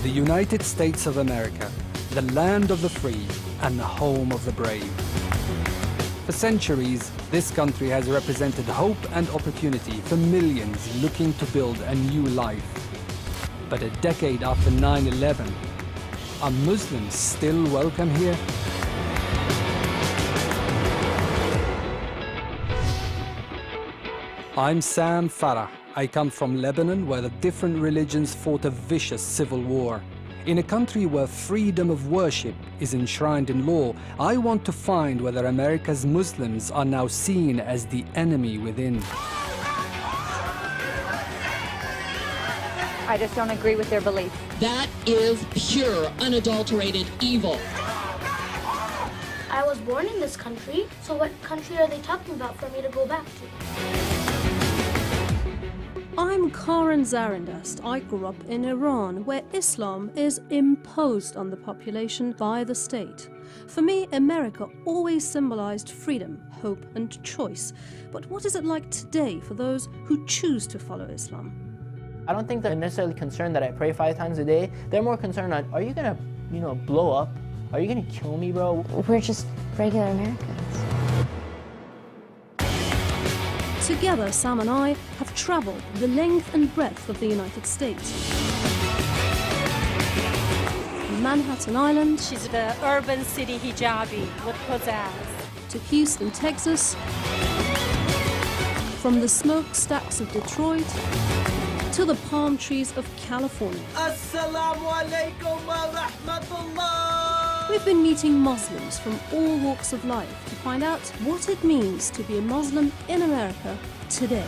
the United States of America, the land of the free and the home of the brave. For centuries, this country has represented hope and opportunity for millions looking to build a new life. But a decade after 9/11, are Muslims still welcome here? I'm Sam Farah. I come from Lebanon, where the different religions fought a vicious civil war. In a country where freedom of worship is enshrined in law, I want to find whether America's Muslims are now seen as the enemy within. I just don't agree with their beliefs. That is pure, unadulterated evil. I was born in this country, so what country are they talking about for me to go back to? I'm Karen Zarindast. I grew up in Iran, where Islam is imposed on the population by the state. For me, America always symbolized freedom, hope, and choice. But what is it like today for those who choose to follow Islam? I don't think they're necessarily concerned that I pray 5 times a day. They're more concerned on, are you gonna, blow up? Are you gonna kill me, bro? We're just regular Americans. Together, Sam and I have traveled the length and breadth of the United States. From Manhattan Island, she's the urban city hijabi with pizzazz, to Houston, Texas, from the smokestacks of Detroit to the palm trees of California. Assalamu alaikum wa rahmatullah. We've been meeting Muslims from all walks of life to find out what it means to be a Muslim in America today.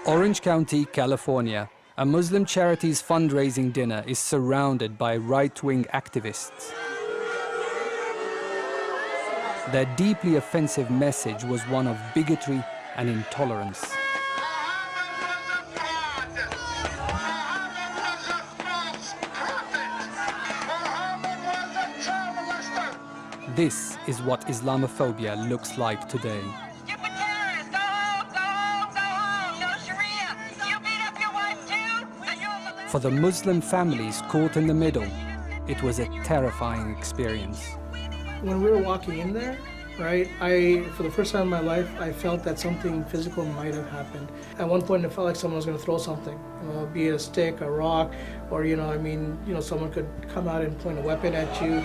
Orange County, California. A Muslim charity's fundraising dinner is surrounded by right-wing activists. Their deeply offensive message was one of bigotry and intolerance. This is what Islamophobia looks like today. For the Muslim families caught in the middle, it was a terrifying experience. When we were walking in there, right, for the first time in my life, I felt that something physical might have happened. At one point, it felt like someone was going to throw something, be it a stick, a rock, or, someone could come out and point a weapon at you.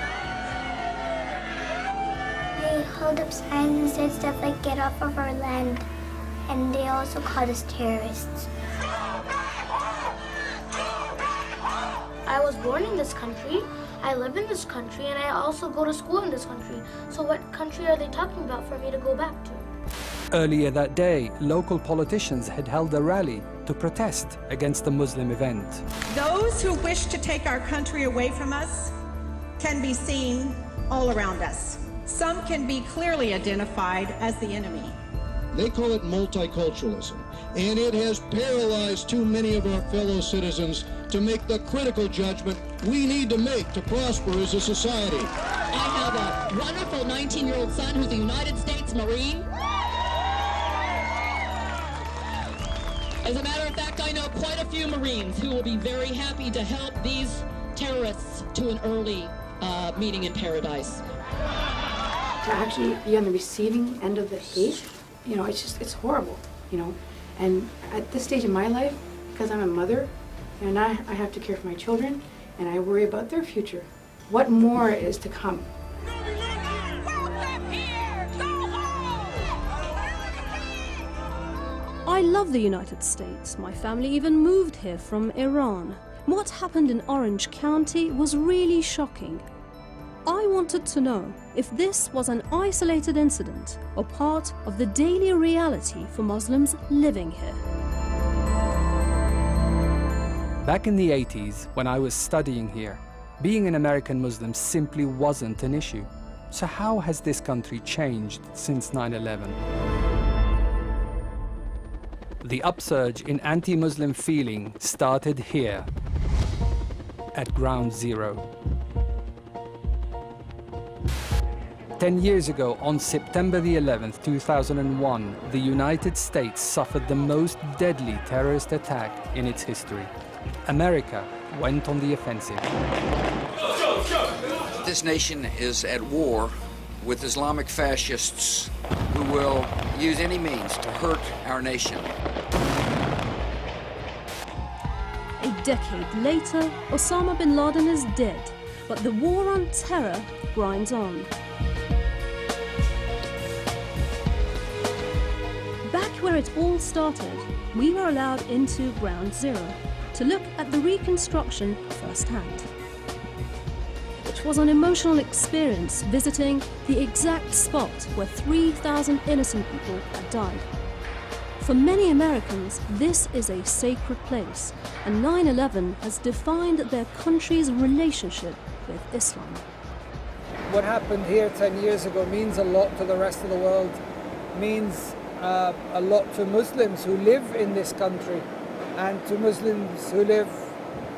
They held up signs and said stuff like, "Get off of our land," and they also called us terrorists. I was born in this country, I live in this country, and I also go to school in this country. So what country are they talking about for me to go back to? Earlier that day, local politicians had held a rally to protest against the Muslim event. Those who wish to take our country away from us can be seen all around us. Some can be clearly identified as the enemy. They call it multiculturalism, and it has paralyzed too many of our fellow citizens to make the critical judgment we need to make to prosper as a society. I have a wonderful 19-year-old son who's a United States Marine. As a matter of fact, I know quite a few Marines who will be very happy to help these terrorists to an early meeting in paradise. To actually be on the receiving end of the hate, it's horrible, And at this stage in my life, because I'm a mother, and I have to care for my children, and I worry about their future. What more is to come? I love the United States. My family even moved here from Iran. What happened in Orange County was really shocking. I wanted to know if this was an isolated incident or part of the daily reality for Muslims living here. Back in the 80s, when I was studying here, being an American Muslim simply wasn't an issue. So how has this country changed since 9/11? The upsurge in anti-Muslim feeling started here, at Ground Zero. 10 years ago, on September the 11th, 2001, the United States suffered the most deadly terrorist attack in its history. America went on the offensive. This nation is at war with Islamic fascists who will use any means to hurt our nation. A decade later, Osama bin Laden is dead, but the war on terror grinds on. Back where it all started, we were allowed into Ground Zero to look at the reconstruction firsthand. It was an emotional experience visiting the exact spot where 3,000 innocent people had died. For many Americans, this is a sacred place, and 9/11 has defined their country's relationship with Islam. What happened here 10 years ago means a lot to the rest of the world, means a lot to Muslims who live in this country and to Muslims who live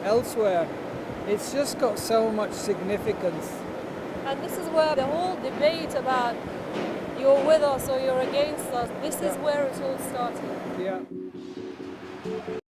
elsewhere. It's just got so much significance. And this is where the whole debate about you're with us or you're against us, this is where it all started. Yeah.